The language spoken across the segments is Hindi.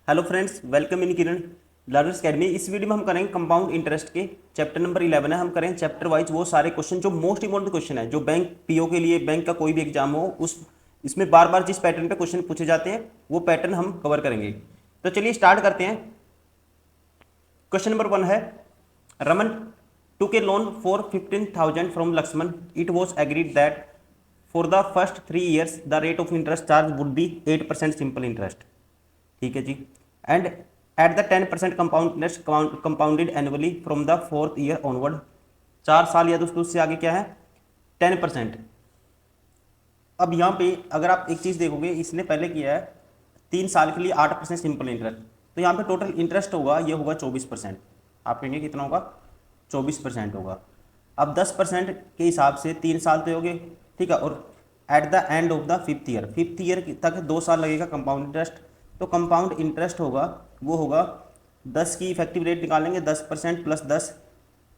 Hello friends, welcome in Kiran learners academy. इस वीडियो में हम करेंगे कंपाउंड इंटरेस्ट के चैप्टर नंबर 11 है। हम करेंगे चैप्टर वाइज वो सारे क्वेश्चन जो मोस्ट इंपॉर्टेंट क्वेश्चन है, जो बैंक पीओ के लिए, बैंक का कोई भी एग्जाम हो, उस इसमें बार बार जिस पैटर्न पे क्वेश्चन पूछे जाते हैं वो पैटर्न हम कवर करेंगे। तो चलिए स्टार्ट करते हैं। क्वेश्चन नंबर 1 है, Raman took a loan for 15,000 from Lakshman. It was agreed that for the first 3 years the rate of interest charge would be 8% simple interest. ठीक है जी। And at the 10% compound interest compounded annually from the 4th year onward. 4 साल या दोस्तों उससे आगे क्या है 10%। अब यहाँ पे अगर आप एक चीज़ देखोगे, इसने पहले किया है 3 साल के लिए 8% सिंपल इंटरेस्ट, तो यहाँ पे टोटल इंटरेस्ट होगा ये होगा 24%। आप कहेंगे कितना होगा, 24% होगा। अब 10% के हिसाब से 3 साल तो हो गए, ठीक है। और at the end of the 5th year तक 2 साल लगेगा कंपाउंड इंटरेस्ट। तो कंपाउंड इंटरेस्ट होगा वो होगा 10 की इफेक्टिव रेट निकालेंगे, 10% plus 10,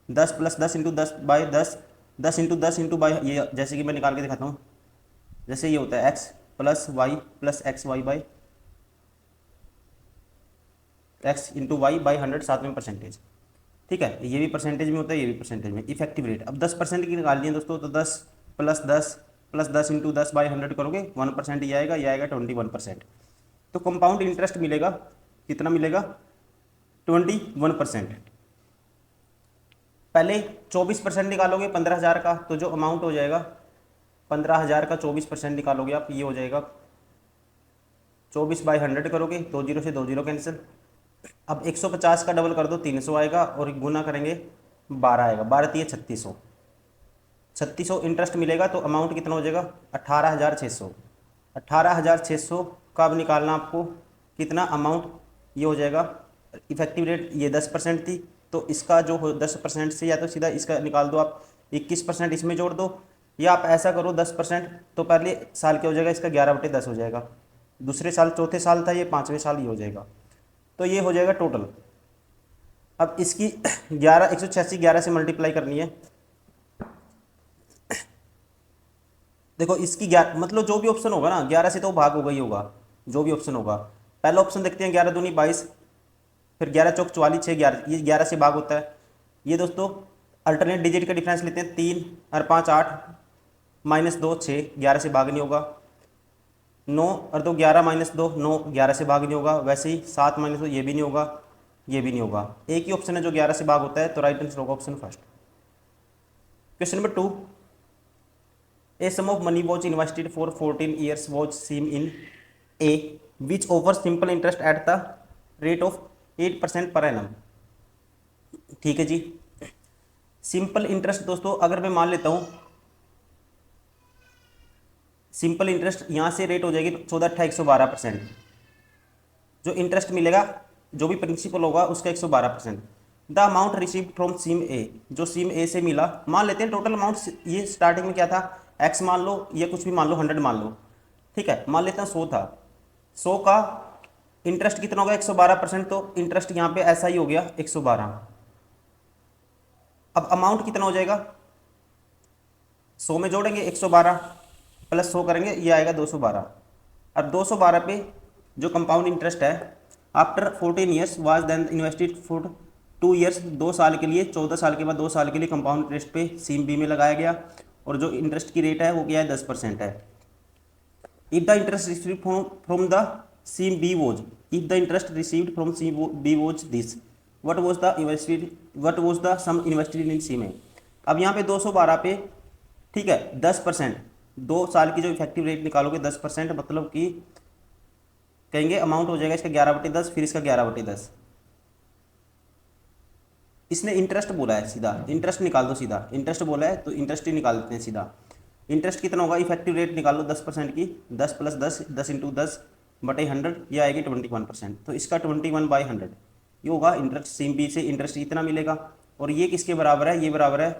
10 plus 10 into 10 by 10, 10 into 10 into by, ये जैसे कि मैं निकाल के दिखाता हूँ। जैसे ये होता है X plus Y plus X Y by X into Y by 100, साथ में परसेंटेज, ठीक है। ये भी परसेंटेज में होता है, ये भी परसेंटेज में। इफेक्टिव रेट अब 10% की निकालनी है दोस्तों, तो 10 प्लस 10 प्लस 10 इंटू 10 बाई 100 करोगे 1% ये आएगा 21%। तो कंपाउंड इंटरेस्ट मिलेगा कितना मिलेगा 21%। पहले 24% निकालोगे 15,000 का, तो जो अमाउंट हो जाएगा 15,000 का 24% निकालोगे आप, ये हो जाएगा 24 बाई 100 करोगे, 2 जीरो से 2 जीरो कैंसिल। अब 150 का डबल कर दो 300 आएगा, और गुना करेंगे 12 आएगा, 12 3 3600, 3600 इंटरेस्ट मिलेगा। तो अमाउंट कितना हो जाएगा 18,600। 18,600 का अब निकालना आपको कितना अमाउंट, ये हो जाएगा इफेक्टिव रेट ये 10% थी, तो इसका जो हो 10% से या तो सीधा इसका निकाल दो आप, 21% इसमें जोड़ दो, या आप ऐसा करो 10%, तो पहले साल क्या हो जाएगा इसका 11/10 हो जाएगा, दूसरे साल चौथे साल था ये 5वें साल ये हो जाएगा। तो ये हो जाएगा टोटल। अब इसकी 186 11 से मल्टीप्लाई करनी है। देखो इसकी मतलब जो भी ऑप्शन होगा ना 11 से तो भाग होगा ही होगा, जो भी ऑप्शन होगा। पहला ऑप्शन देखते हैं 11 दूनी 22, फिर 11 चौक 44 6 11, ये 11 से भाग होता है। ये दोस्तों अल्टरनेट डिजिट का डिफरेंस लेते हैं, 3 और 5 8 माइनस 2 6, 11 से भाग नहीं होगा। 9 और 2 11 माइनस 2 9, 11 से भाग नहीं होगा। वैसे ही 7 माइनस 2 ये भी नहीं होगा, ये भी नहीं होगा। एक ही ऑप्शन है जो 11 से भाग होता है, तो राइट आंसर होगा option first. Question number 2, A sum of money was invested for 14 years was seen in A which offers simple interest at the rate of 8% per annum। ठीक है जी। सिंपल इंटरेस्ट दोस्तों अगर मैं मान लेता हूं, सिंपल इंटरेस्ट यहां से रेट हो जाएगी 14/112%। जो इंटरेस्ट मिलेगा, जो भी प्रिंसिपल होगा उसका 112%। The amount received from scheme A, जो सिम ए से मिला, मान लेते हैं टोटल अमाउंट ये स्टार्टिंग में क्या था एक्स मान लो, या कुछ भी मान लो 100 मान लो, ठीक है। मान लेते हैं 100 था, 100 का इंटरेस्ट कितना होगा 112%, तो इंटरेस्ट यहाँ पे ऐसा ही हो गया 112। अब अमाउंट कितना हो जाएगा, 100 में जोड़ेंगे 112 प्लस 100 करेंगे, ये आएगा 212। अब 212 पे जो कंपाउंड इंटरेस्ट है after 14 years was then invested for 2 years, 2 साल के लिए, 14 साल के बाद 2 साल के लिए कंपाउंड इंटरेस्ट पे सीम बी में लगाया गया, और जो इंटरेस्ट की रेट है वो क्या है 10% है। If the interest received from the scheme B was, if the interest received from scheme B was this, what was the sum invested in scheme A. अब यहाँ पे 212 पे, ठीक है, 10%, 2 साल की जो इफेक्टिव रेट निकालोगे 10%, मतलब कि कहेंगे अमाउंट हो जाएगा इसका 11/10, फिर इसका 11/10। इसने इंटरेस्ट बोला है, सीधा इंटरेस्ट निकाल दो, सीधा इंटरेस्ट बोला है तो इंटरेस्ट ही निकाल देते हैं सीधा। इंटरेस्ट कितना होगा, इफेक्टिव रेट निकालो 10% की, 10 प्लस 10, 10 इंटू 10/100, ये आएगी 21%। तो इसका 21/100 ये होगा इंटरेस्ट। सीम बी से इंटरेस्ट इतना मिलेगा, और ये किसके बराबर है, ये बराबर है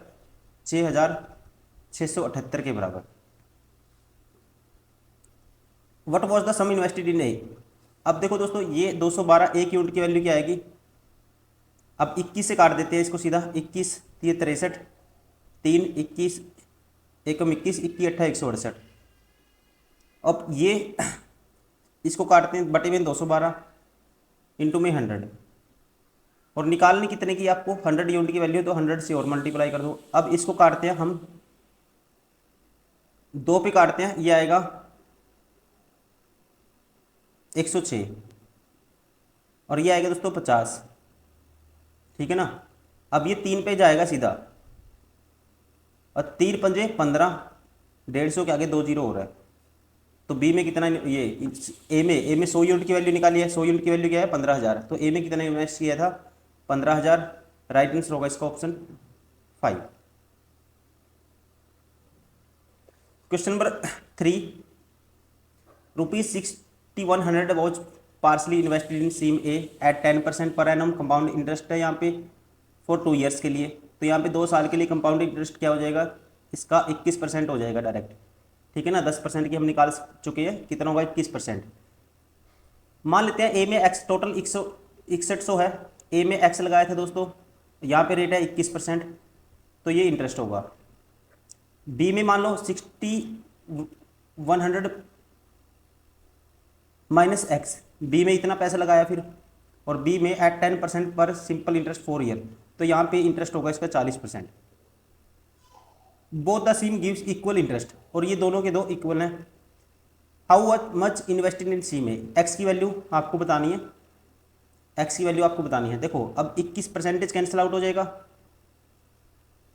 6,678 के बराबर। What was the sum invested in A. अब देखो दोस्तों ये 212 एक यूनिट की वैल्यू क्या आएगी, अब 21 से काट देते हैं इसको सीधा, 21 ये 63, 3 21 एकम 21 21 अट्ठा 168। अब ये इसको काटते हैं बटे में 212, इंटू में 100, और निकालनी कितने की आपको 100 यूनिट की वैल्यू, तो 100 से और मल्टीप्लाई कर दो। अब इसको काटते हैं हम, 2 पे काटते हैं, ये आएगा 106 और ये आएगा दोस्तों 50, ठीक है ना। अब ये 3 पे जाएगा सीधा, और 3 पंजे 15, 150 के आगे 2 जीरो हो रहा है, तो बी में कितना, ये ए में 100 यूनिट की वैल्यू निकाली है, 100 यूनिट की वैल्यू क्या है 15,000, तो ए में कितना इन्वेस्ट किया था 15,000, राइट आंसर होगा इसका option 5। Question number 3, ₹6100 was partly invested in scheme A at 10% per annum, compound interest है यहाँ पे फॉर 2 ईयर्स के लिए, तो यहाँ पे 2 साल के लिए कंपाउंड इंटरेस्ट क्या हो जाएगा इसका 21% हो जाएगा डायरेक्ट, ठीक है ना। 10% की हम निकाल चुके हैं, कितना होगा 21%। मान लेते हैं ए में एक्स टोटल 6100 है, ए में एक्स लगाया था दोस्तों, यहाँ पे रेट है 21%, तो ये इंटरेस्ट होगा। बी में मान लो 6100 माइनस एक्स, बी में इतना पैसा लगाया फिर, और बी में एट 10% पर सिंपल इंटरेस्ट 4 ईयर, तो यहाँ पे इंटरेस्ट होगा इसका 40%। Both the scheme gives equal interest, और ये दोनों के दो इक्वल हैं। How much invested in C में, एक्स की वैल्यू आपको बतानी है, एक्स की वैल्यू आपको बतानी है। देखो अब 21% कैंसिल आउट हो जाएगा,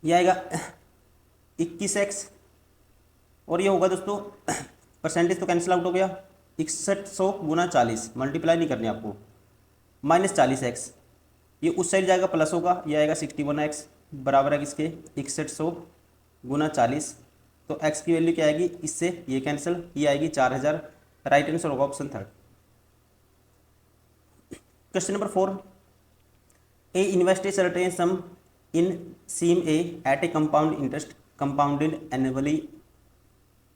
ये आएगा 21x, और ये होगा दोस्तों परसेंटेज तो कैंसिल आउट हो गया, 6100 गुना 40, मल्टीप्लाई नहीं करनी आपको, माइनस 40x, ये उस साइड जाएगा प्लस होगा, ये आएगा 61x बराबर है किसके 6100 गुना 40, तो x की वैल्यू क्या आएगी, इससे ये कैंसिल, ये आएगी 4000, राइट आंसर होगा option 3। Question number 4, A invested certain sum in scheme A at a compound interest compounded annually,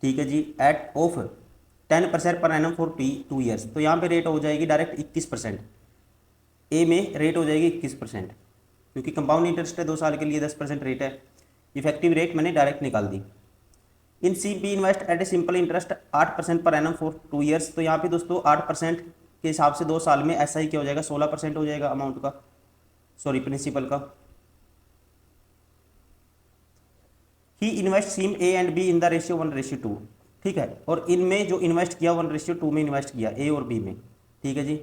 ठीक है जी, eight of 10% per annum for 2 years, तो यहाँ पे रेट हो जाएगी डायरेक्ट 21%, ए में रेट हो जाएगी 21%, क्योंकि कंपाउंड इंटरेस्ट है 2 साल के लिए 10% रेट है, इफेक्टिव रेट मैंने डायरेक्ट निकाल दी। In C B invest at a simple interest 8% per annum for 2 years, तो यहाँ पे दोस्तों 8% के हिसाब से 2 साल में ऐसा ही क्या हो जाएगा 16% हो जाएगा अमाउंट का, सॉरी प्रिंसिपल का। He invest scheme A and B in the ratio 1:2, ठीक है, और इनमें जो इन्वेस्ट किया 1:2 में इन्वेस्ट किया ए और बी में, ठीक है जी।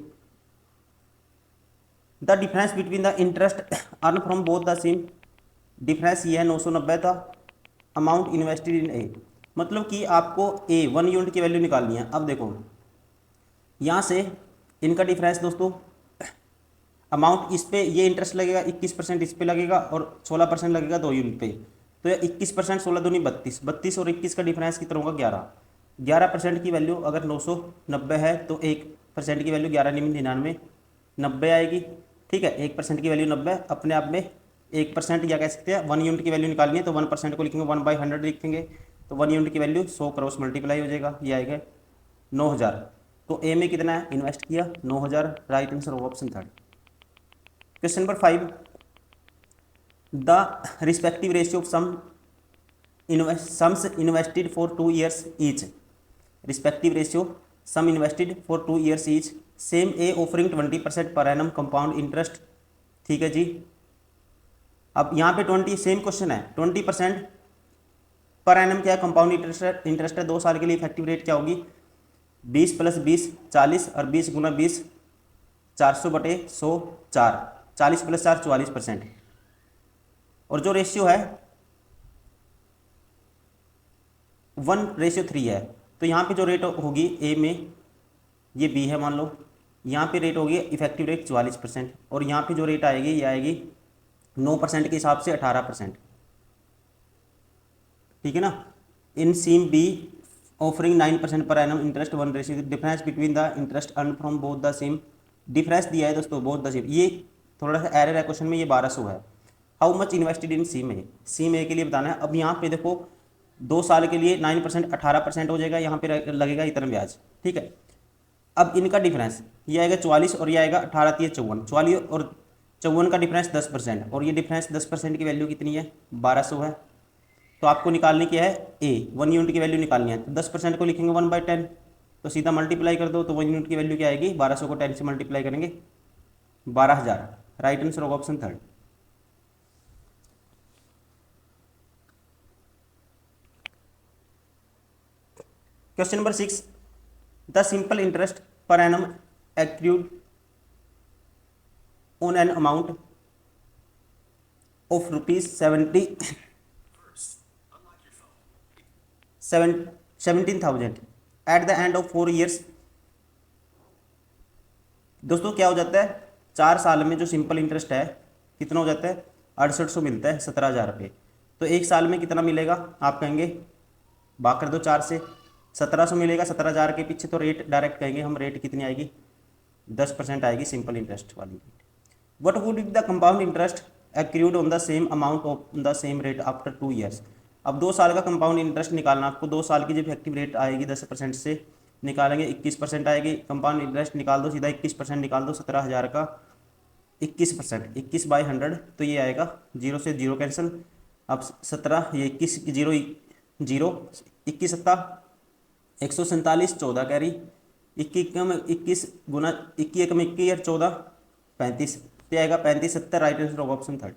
The difference between the interest earn from both the scheme, difference ये है 990 था, अमाउंट इन्वेस्टेड इन ए, मतलब कि आपको ए 1 यूनिट की वैल्यू निकालनी है। अब देखो यहाँ से इनका डिफरेंस दोस्तों, अमाउंट इस पे ये इंटरेस्ट लगेगा 21%, इस पे लगेगा और 16% लगेगा 2 यूनिट पे, तो 21%, 16 दूनी 32, 32 और 21 का डिफरेंस कितना होगा 11, 11% की वैल्यू अगर 990 है तो 1% की वैल्यू 11,99 90 आएगी, ठीक है। 1% की वैल्यू 90, अपने आप में 1% या कह सकते हैं 1 यूनिट की वैल्यू निकालनी है, तो 1% को लिखेंगे 1/100 लिखेंगे, तो 1 यूनिट की वैल्यू 100 क्रॉस मल्टीप्लाई हो जाएगा, ये आएगा 9000, तो ए में कितना है इन्वेस्ट किया 9000, राइट आंसर होगा option 3। Question number 5, the respective ratio of sums invested for 2 years each, respective ratio sum invested for 2 years each, scheme A offering 20% per annum compound interest, ठीक है जी। अब यहाँ पे 20 सेम क्वेश्चन है, 20% पर एनम क्या है कंपाउंड इंटरेस्ट है 2 साल के लिए, इफेक्टिव रेट क्या होगी 20 + 20 40, और 20 × 20 400/100 4, 40 + 4 44%, और जो रेशियो है 1:3 है, तो यहाँ पे जो रेट होगी ए में, ये बी है मान लो, यहाँ पे रेट होगी इफेक्टिव रेट 44%, और यहाँ पे जो रेट आएगी ये आएगी 9% के हिसाब से 18%, ठीक है ना। इन सीम B offering 9% per annum interest 1:, difference between the interest earn from both the scheme, difference दिया है दोस्तों बोथ द सेम, ये थोड़ा सा एरर है क्वेश्चन में, ये 1200 है। How much invested in scheme ए, सीम ए के लिए बताना है। अब यहाँ पे देखो 2 साल के लिए 9% 18% हो जाएगा, यहाँ पे लगेगा इतना ब्याज, ठीक है। अब इनका डिफरेंस ये आएगा 44 और ये आएगा 18 × 54, 44 और 54 का डिफरेंस 10%, और ये डिफरेंस 10% की वैल्यू कितनी है 1200 है, तो आपको निकालनी क्या है ए 1 यूनिट की वैल्यू निकालनी है, तो 10% को लिखेंगे 1/10, तो सीधा मल्टीप्लाई कर दो, तो 1 यूनिट की वैल्यू क्या आएगी 1200 को 10 से मल्टीप्लाई करेंगे 12,000। राइट आंसर होगा option third. Question number 6, the simple interest per annum accrued on an amount of ₹17,000 at the end of 4 years. दोस्तों क्या हो जाता है, 4 साल में जो सिंपल इंटरेस्ट है कितना हो जाता है, 6800 मिलता है, 17,000 रुपये। तो एक साल में कितना मिलेगा, आप कहेंगे भाग कर दो 4 से, 1700 मिलेगा, 17,000 के पीछे तो रेट डायरेक्ट कहेंगे हम, रेट कितनी आएगी, 10% आएगी सिंपल इंटरेस्ट वाली rate. What would be the compound interest accrued on the same amount of the same rate after 2 years. अब 2 साल का कंपाउंड इंटरेस्ट निकालना आपको, 2 साल की जब इफेक्टिव रेट आएगी 10% से निकालेंगे 21% आएगी, कंपाउंड इंटरेस्ट निकाल दो सीधा, 21% निकाल दो 17,000 का, 21%, 21/100, तो ये आएगा 0 से 0 कैंसिल। अब 17, ये 21, 0 0, 21 सत्ता 147, 14 कैरी, 21 गुना 21 में 21 और 14 35, तो आएगा 35 70। राइट आंसर होगा option third.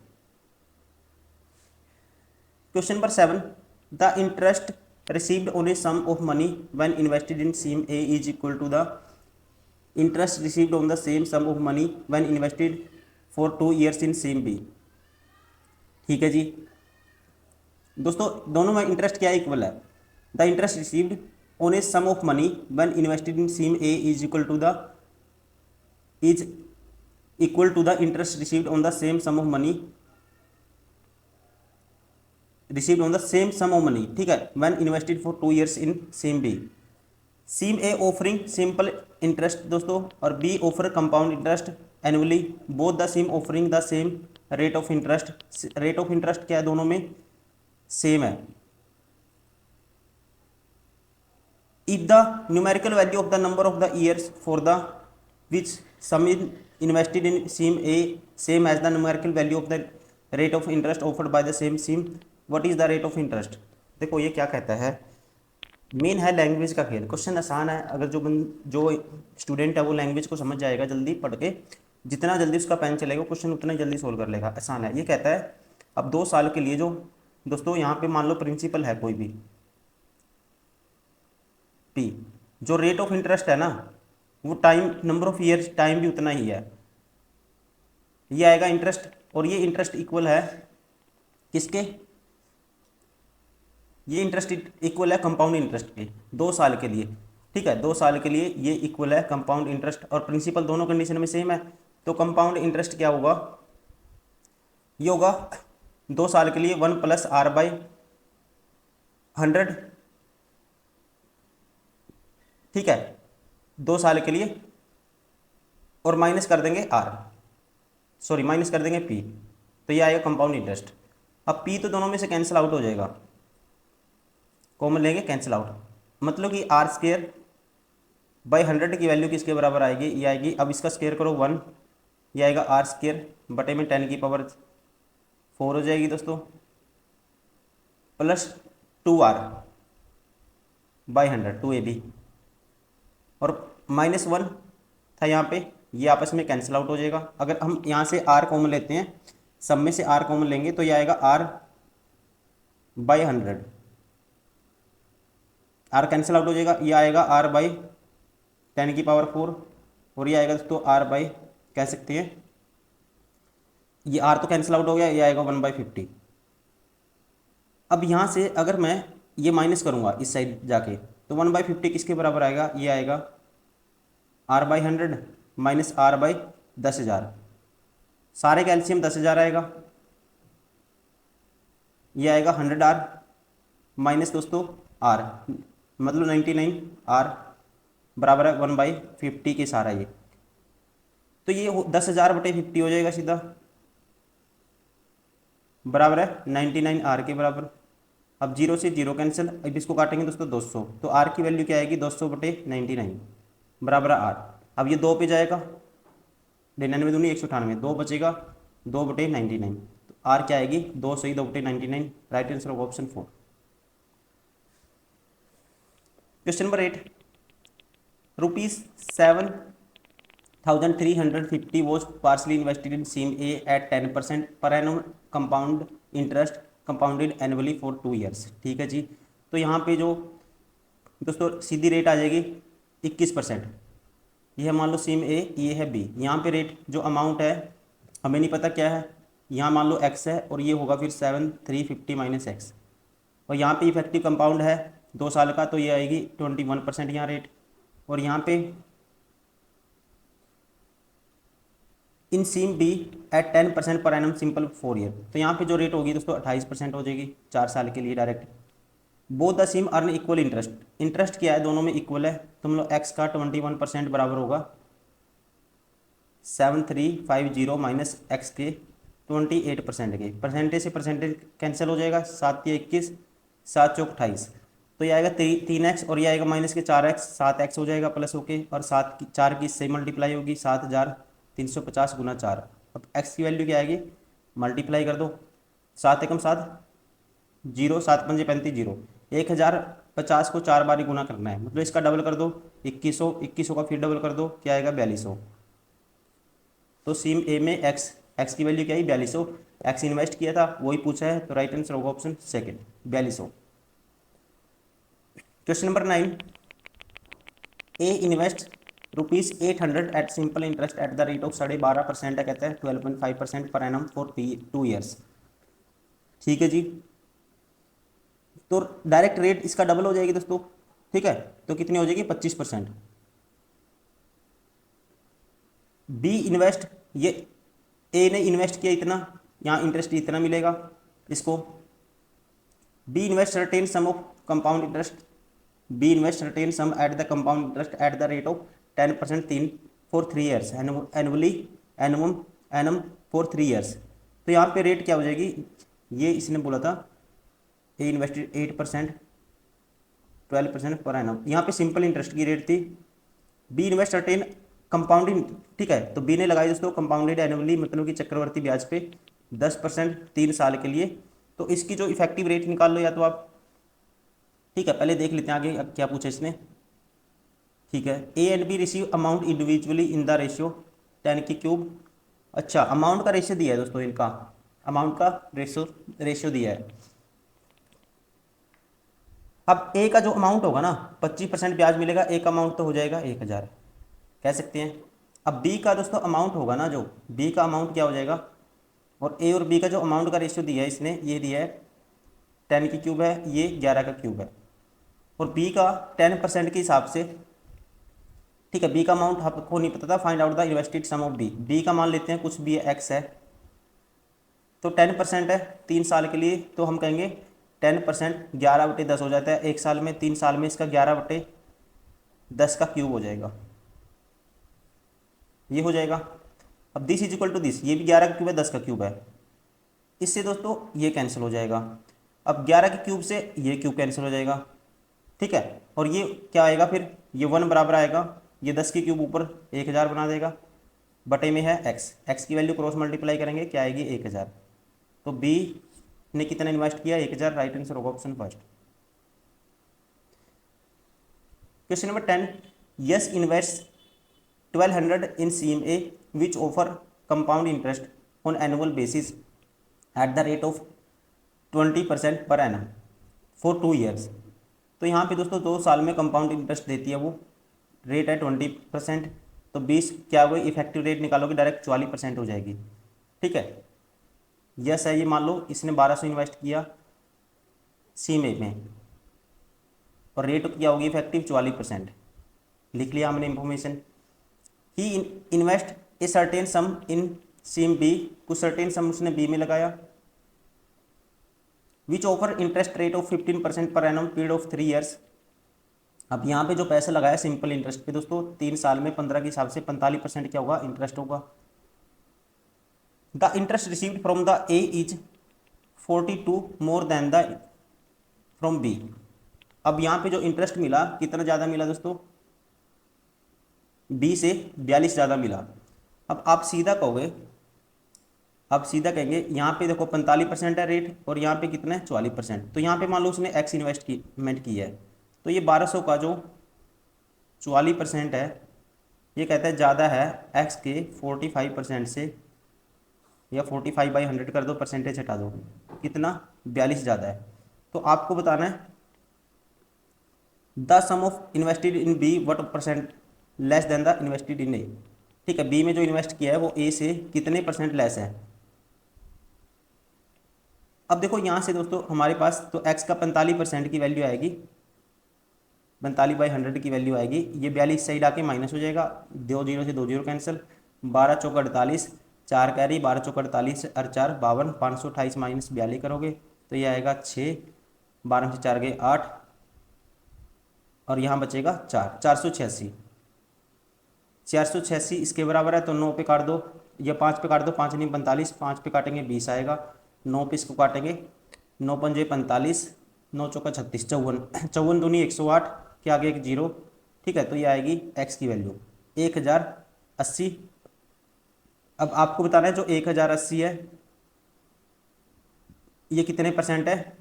Question number 7, the interest received on a sum of money when invested in SIM A is equal to the interest received on the same sum of money when invested for 2 years in SIM B। ठीक है जी दोस्तों, दोनों में इंटरेस्ट क्या इक्वल है, the interest received on a sum of money when invested in SIM A is equal to the interest received on the same sum of money received on the same sum of money, ठीक है, when invested for 2 years in SIM B। SIM A offering simple interest दोस्तों, और B offer compound interest annually, both the SIM offering the same rate of interest। rate of interest क्या है, दोनों में सेम है। if the numerical value of the number of the years for the which sum is invested in SIM A same as the numerical value of the rate of interest offered by the same SIM, what is the rate of interest। देखो ये क्या कहता है, मेन है लैंग्वेज का खेल। क्वेश्चन आसान है, अगर जो स्टूडेंट है वो लैंग्वेज को समझ जाएगा जल्दी पढ़ के, जितना जल्दी उसका पेन चलेगा क्वेश्चन उतना जल्दी सोल्व कर लेगा। आसान है। ये कहता है अब 2 साल के लिए जो दोस्तों यहाँ पे मान लो प्रिंसिपल है कोई भी पी, जो रेट ऑफ इंटरेस्ट है ना वो time number of years time भी उतना ही है, ये आएगा इंटरेस्ट, और ये इंटरेस्ट इक्वल है किसके, ये इंटरेस्ट इक्वल है कंपाउंड इंटरेस्ट के 2 साल के लिए। ठीक है, 2 साल के लिए ये इक्वल है कंपाउंड इंटरेस्ट और प्रिंसिपल दोनों कंडीशन में सेम है। तो कंपाउंड इंटरेस्ट क्या होगा, ये होगा 2 साल के लिए 1 + R/100। ठीक है, 2 साल के लिए, और माइनस कर देंगे माइनस कर देंगे P, तो ये आएगा कंपाउंड इंटरेस्ट। अब P तो दोनों में से कैंसिल आउट हो जाएगा, कॉमन लेंगे कैंसिल आउट, मतलब कि R²/100 की वैल्यू किसके बराबर आएगी, ये आएगी, अब इसका स्क्वायर करो 1, ये आएगा R² बटे में 10⁴ हो जाएगी दोस्तों, प्लस 2R/100 2AB, और -1 था यहाँ पे, ये आपस में कैंसिल आउट हो जाएगा। अगर हम यहाँ से R कॉमन लेते हैं, सब में से R कॉमन लेंगे तो ये आएगा R/100, R कैंसिल आउट हो जाएगा, ये आएगा R/10⁴, और ये आएगा दोस्तों R/ कह सकते हैं, ये R तो कैंसिल आउट हो गया, ये आएगा 1/50। अब यहाँ से अगर मैं ये माइनस करूँगा इस साइड जाके, तो 1/50 किसके बराबर आएगा, ये आएगा R/100 माइनस R/10,000, सारे का एलसीएम 10,000 आएगा, ये आएगा 100R माइनस दोस्तों R, मतलब 99R बराबर है 1/50 के सारा ये, तो ये 10,000/50 हो जाएगा सीधा, बराबर है 99R के बराबर। अब 0 से 0 कैंसिल, अब इसको काटेंगे दोस्तों 200, तो R की वैल्यू क्या आएगी 200/99 बराबर है R। अब ये 2 पे जाएगा, 99 दूनी 198, 2 बचेगा 2/99, तो R क्या आएगी 200 ही 2/99। राइट आंसर होगा option 4। Question number 8, ₹7 1350 was partially invested in SIM A at 10% per annum compound interest compounded annually for 2 years। ठीक है जी। तो यहाँ पे जो दोस्तों सीधी रेट आ जाएगी 21%। ये है मान लो सिम ए, ये है बी। यहाँ पे रेट जो अमाउंट है हमें नहीं पता क्या है, यहाँ मान लो एक्स है और ये होगा फिर 7350 माइनस एक्स। और यहाँ पे इफेक्टिव कंपाउंड है 2 साल का, तो ये आएगी 21% यहाँ रेट। और यहाँ पे इन scheme B eight 10% per annum simple 4 year, तो यहाँ पे जो रेट होगी दोस्तों 28% हो जाएगी 4 साल के लिए direct. Both the SIM earn equal interest, interest क्या है दोनों में इक्वल है, तो मतलब एक्स का 21% बराबर होगा 7350 माइनस एक्स के 28% के। परसेंटेज से परसेंटेज कैंसिल हो जाएगा, 7 या 21, 7 चौक 28, तो ये आएगा 3x और ये आएगा माइनस के 4x, 7x हो जाएगा प्लस होके, और 4 की इससे मल्टीप्लाई होगी 7350 गुना 4। अब x की वैल्यू क्या आएगी, मल्टीप्लाई कर दो, 7 एकम 7, 0, 7 पंजे 35, 0, 1050 को 4 बार ही गुना करना है, मतलब इसका डबल कर दो 2100, 2100 का फिर डबल कर दो, क्या आएगा 4200। तो सिम ए में एक्स की वैल्यू क्या है 4200, एक्स इन्वेस्ट किया था वही पूछा है, तो राइट आंसर होगा option second 4200। Question number 9, A invest ₹800 at simple interest at the rate of 12.5% है, कहता है 12.5% पर एनम फॉर 2 ईयर्स। ठीक है जी, तो डायरेक्ट रेट इसका डबल हो जाएगी दोस्तों। ठीक है, तो कितनी हो जाएगी 25%। बी इन्वेस्ट, ये ए ने इन्वेस्ट किया इतना, यहाँ इंटरेस्ट इतना मिलेगा इसको। B invest certain sum of compound interest, B invest certain sum at the compound interest at the rate of 10% for 3 years annually annum for 3 years. तो यहाँ पे रेट क्या हो जाएगी, ये इसने बोला था ए इन्वेस्टेड 8%, 12% पर एनम, यहाँ पे सिंपल इंटरेस्ट की रेट थी। बी इन्वेस्ट सर्टेन कंपाउंडिंग, ठीक है, तो बी ने लगाई दोस्तों कंपाउंडेड एनुअली, मतलब कि चक्रवर्ती ब्याज पे 10% 3 साल के लिए। तो इसकी जो इफेक्टिव रेट निकाल लो या तो आप। ठीक है, पहले देख लेते हैं आगे क्या पूछा इसने। ठीक है, A and B receive amount individually in the ratio 10³ अच्छा, अमाउंट का रेशियो दिया है दोस्तों, इनका अमाउंट का रेशियो दिया है। अब ए का जो अमाउंट होगा ना 25% ब्याज मिलेगा, एक अमाउंट तो हो जाएगा 1000 कह सकते हैं। अब बी का दोस्तों अमाउंट होगा ना, जो बी का अमाउंट क्या हो जाएगा, और ए और बी का जो अमाउंट का रेशियो दिया है इसने, ये दिया है 10³ है, ये 11³ है, और बी का 10% के हिसाब से। ठीक है, बी का अमाउंट आपको नहीं पता था, find out the invested sum of B. B का मान लेते हैं कुछ भी है, एक्स है, तो 10% है 3 साल के लिए, तो हम कहेंगे 10% 11/10 हो जाता है 1 साल में, 3 साल में इसका 11/10 का क्यूब हो जाएगा, ये हो जाएगा। अब this is equal to this, ये भी 11 का क्यूब है, 10 का क्यूब है, इससे दोस्तों ये कैंसिल हो जाएगा। अब 11 के क्यूब से ये क्यूब कैंसिल हो जाएगा। ठीक है, और ये क्या आएगा फिर, ये 1 बराबर आएगा, ये 10 के क्यूब ऊपर 1000 बना देगा, बटे में है एक्स की वैल्यू क्रॉस मल्टीप्लाई करेंगे, क्या आएगी 1000। तो बी ने कितना इन्वेस्ट किया 1000, राइट आंसर होगा option first. Question number 10, yes invest 1200 in CMA which offer compound interest on annual basis at the rate of 20% per annum for 2 years। तो यहाँ पे दोस्तों 2 साल में कंपाउंड इंटरेस्ट देती है, वो रेट है 20%, तो 20 क्या हो गई, इफेक्टिव रेट निकालोगे डायरेक्ट 44% हो जाएगी। ठीक है, यस है, ये मान लो इसने 1200 इन्वेस्ट किया CMA में, और रेट क्या होगी इफेक्टिव 44%, लिख लिया हमने information. He invest a certain sum in scheme B, कुछ सर्टेन सम उसने बी में लगाया, which offer interest rate of 15% per annum period of 3 years. अब यहाँ पे जो पैसा लगाया सिंपल इंटरेस्ट पे दोस्तों 3 साल में 15 के हिसाब से 45% क्या होगा इंटरेस्ट होगा। The interest received from the A is 42 more than the from B. अब यहाँ पे जो इंटरेस्ट मिला कितना ज़्यादा मिला दोस्तों, बी से 42 ज़्यादा मिला। अब आप सीधा कहोगे, आप सीधा कहेंगे यहाँ पे देखो 45% है रेट, और यहाँ पे कितना है 44%, तो यहाँ पे मान लो उसने एक्स इन्वेस्टमेंट किया है, तो ये 1200 का जो 44% है ये कहता है ज़्यादा है एक्स के 45% से, या 45/100 कर दो, परसेंटेज हटा दो, कितना 42 ज़्यादा है। तो आपको बताना है the sum of invested in B what percent less than the invested in A. ठीक है, बी में जो इन्वेस्ट किया है वो ए से कितने परसेंट लेस है। अब देखो यहाँ से दोस्तों हमारे पास तो एक्स का 45% की वैल्यू आएगी, 45/100 की वैल्यू आएगी। ये 42 साइड आके माइनस हो जाएगा, 2 0 से 2 0 कैंसिल, 12 चौक 48, 4 कैरी, 12 चौक 48 और 4 52, 528 माइनस 42 करोगे तो ये आएगा 6, 12 से 4 गए 8, और यहाँ बचेगा 4, 486। 486 इसके बराबर है, तो 9 पे काट दो या 5 पे काट दो, 5 नहीं 45, 5 पे काटेंगे 20 आएगा, 9 पे इसको काटेंगे, 9 पंजे 45, 9 चौका 36, 54, 54 दूनी 108 के आगे एक जीरो। ठीक है, तो ये आएगी एक्स की वैल्यू 1080। अब आपको बताना है जो 1080 है ये कितने परसेंट है,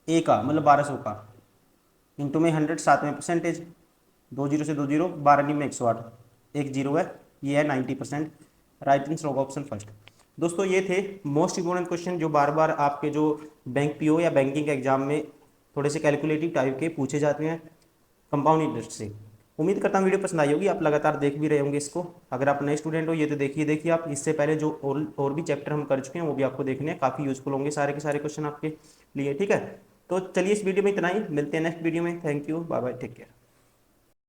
ए का मतलब 1200 का, इंटू में 100 साथ में परसेंटेज, 2 0 से 2 0, 12 में 108, एक जीरो है, ये है 90%। राइट आंसर होगा ऑप्शन फर्स्ट। दोस्तों ये थे मोस्ट इंपोर्टेंट क्वेश्चन जो बार बार आपके जो बैंक पीओ या बैंकिंग एग्जाम में थोड़े से कैलकुलेटिव टाइप के पूछे जाते हैं कंपाउंड इंटरेस्ट से। उम्मीद करता हूँ वीडियो पसंद आई होगी, आप लगातार देख भी रहे होंगे इसको। अगर आप नए स्टूडेंट हो ये तो देखिए आप, इससे पहले जो और भी चैप्टर हम कर चुके हैं वो भी आपको देखने हैं, काफ़ी यूजफुल होंगे सारे के सारे क्वेश्चन आपके लिए। ठीक है, तो चलिए इस वीडियो में इतना ही, मिलते हैं नेक्स्ट वीडियो में। Thank you, bye bye, take care.